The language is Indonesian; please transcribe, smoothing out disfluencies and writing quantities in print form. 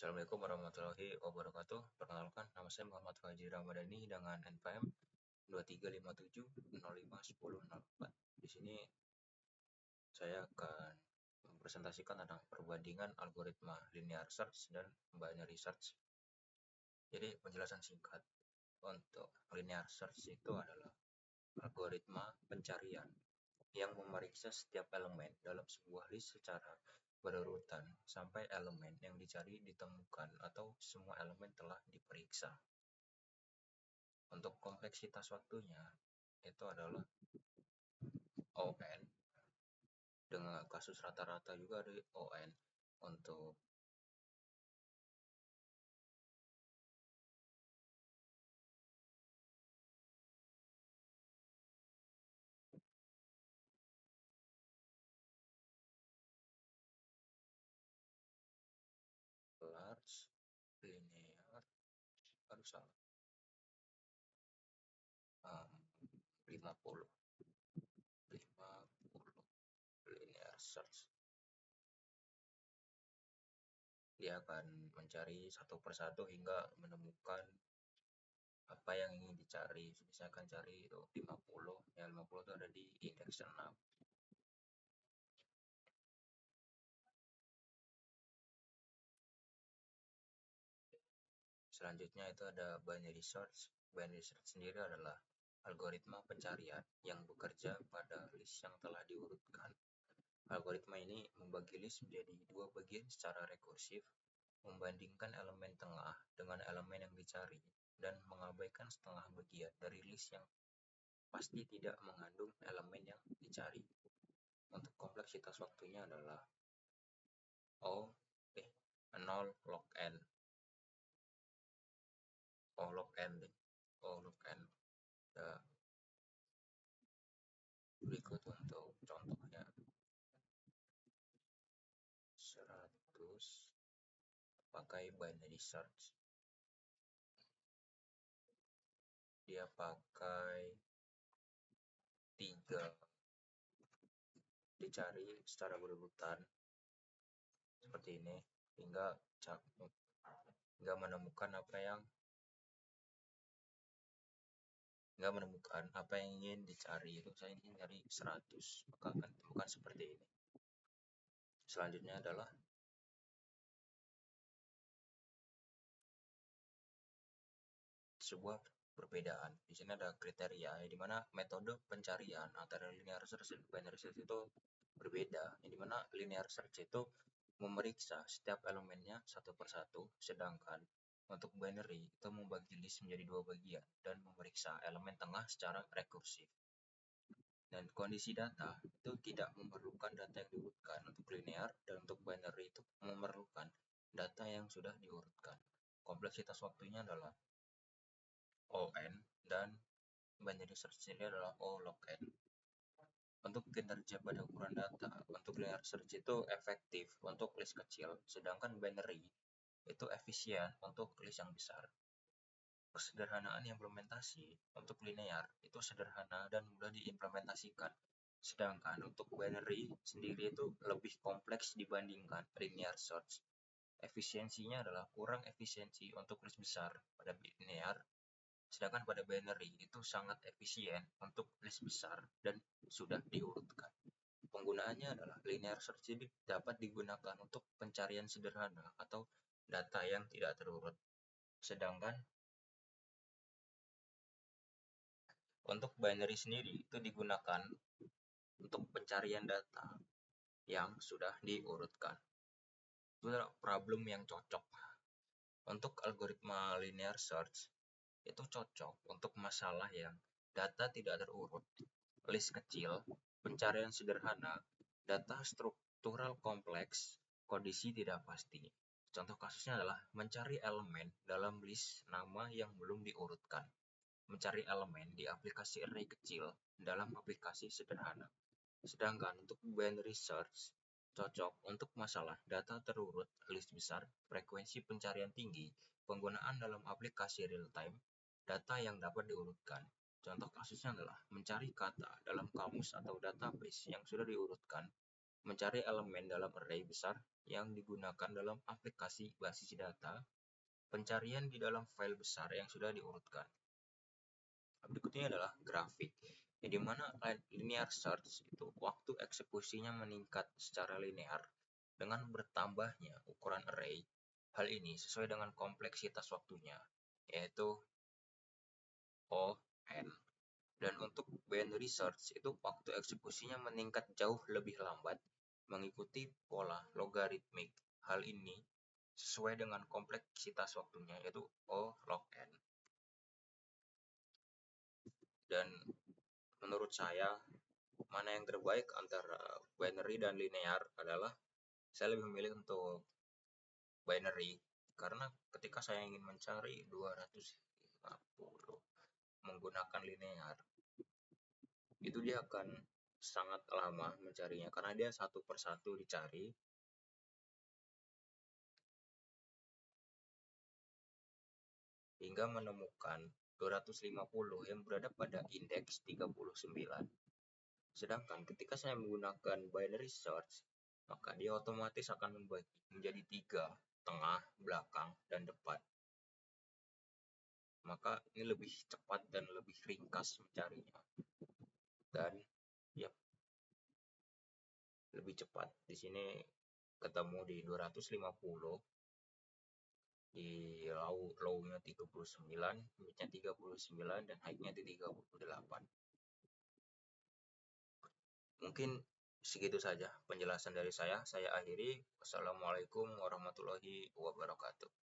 Assalamualaikum warahmatullahi wabarakatuh. Perkenalkan, nama saya Muhammad Faji Ramadhani dengan NPM 2357051004. Di sini saya akan mempresentasikan tentang perbandingan algoritma linear search dan binary search. Jadi penjelasan singkat untuk linear search itu adalah algoritma pencarian yang memeriksa setiap elemen dalam sebuah list secara berurutan sampai elemen yang dicari ditemukan atau semua elemen telah diperiksa. Untuk kompleksitas waktunya itu adalah ON, dengan kasus rata-rata juga ada ON. Untuk large linear, aduh salah, 50 linear search. Dia akan mencari satu persatu hingga menemukan apa yang ingin dicari. Saya akan cari itu 50, ya 50 itu ada di indeks 6. Selanjutnya itu ada binary search. Binary search sendiri adalah algoritma pencarian yang bekerja pada list yang telah diurutkan. Algoritma ini membagi list menjadi dua bagian secara rekursif, membandingkan elemen tengah dengan elemen yang dicari, dan mengabaikan setengah bagian dari list yang pasti tidak mengandung elemen yang dicari. Untuk kompleksitas waktunya adalah 0 log n. Berikut untuk contohnya 100 pakai binary search. Dia pakai 3, dicari secara berurutan seperti ini hingga menemukan apa yang ingin dicari. Itu saya ingin cari 100, maka akan ditemukan seperti ini. Selanjutnya adalah sebuah perbedaan. Di sini ada kriteria, di mana metode pencarian antara linear search dan binary search itu berbeda. Di mana linear search itu memeriksa setiap elemennya satu persatu, sedangkan untuk binary itu membagi list menjadi dua bagian dan memeriksa elemen tengah secara rekursif. Dan kondisi data itu tidak memerlukan data yang diurutkan. Untuk linear dan untuk binary itu memerlukan data yang sudah diurutkan. Kompleksitas waktunya adalah ON dan binary search ini adalah O log n. Untuk kinerja pada ukuran data, untuk linear search itu efektif untuk list kecil, sedangkan binary itu efisien untuk list yang besar. Kesederhanaan implementasi untuk linear itu sederhana dan mudah diimplementasikan, sedangkan untuk binary sendiri itu lebih kompleks dibandingkan linear search. Efisiensinya adalah kurang efisiensi untuk list besar pada linear, sedangkan pada binary itu sangat efisien untuk list besar dan sudah diurutkan. Penggunaannya adalah linear search ini dapat digunakan untuk pencarian sederhana atau data yang tidak terurut, sedangkan untuk binary sendiri itu digunakan untuk pencarian data yang sudah diurutkan. Itu adalah problem yang cocok. Untuk algoritma linear search itu cocok untuk masalah yang data tidak terurut, list kecil, pencarian sederhana, data struktural kompleks, kondisi tidak pasti. Contoh kasusnya adalah mencari elemen dalam list nama yang belum diurutkan, mencari elemen di aplikasi array kecil dalam aplikasi sederhana. Sedangkan untuk binary search cocok untuk masalah data terurut, list besar, frekuensi pencarian tinggi, penggunaan dalam aplikasi real time, data yang dapat diurutkan. Contoh kasusnya adalah mencari kata dalam kamus atau database yang sudah diurutkan, mencari elemen dalam array besar, yang digunakan dalam aplikasi basis data, pencarian di dalam file besar yang sudah diurutkan. Berikutnya adalah grafik, di mana linear search itu waktu eksekusinya meningkat secara linear dengan bertambahnya ukuran array. Hal ini sesuai dengan kompleksitas waktunya, yaitu O, N. Dan untuk binary search itu waktu eksekusinya meningkat jauh lebih lambat mengikuti pola logaritmik. Hal ini sesuai dengan kompleksitas waktunya, yaitu O log N. Dan menurut saya, mana yang terbaik antara binary dan linear adalah saya lebih memilih untuk binary, karena ketika saya ingin mencari 250 menggunakan linear, itu dia akan sangat lama mencarinya karena dia satu persatu dicari hingga menemukan 250 yang berada pada indeks 39. Sedangkan ketika saya menggunakan binary search, maka dia otomatis akan membagi menjadi 3, tengah, belakang, dan depan. Maka ini lebih cepat dan lebih ringkas mencarinya. Dan ya, lebih cepat. Di sini ketemu di 250, di low-nya 39, mid-nya 39, dan high-nya di 38. Mungkin segitu saja penjelasan dari saya. Saya akhiri. Wassalamualaikum warahmatullahi wabarakatuh.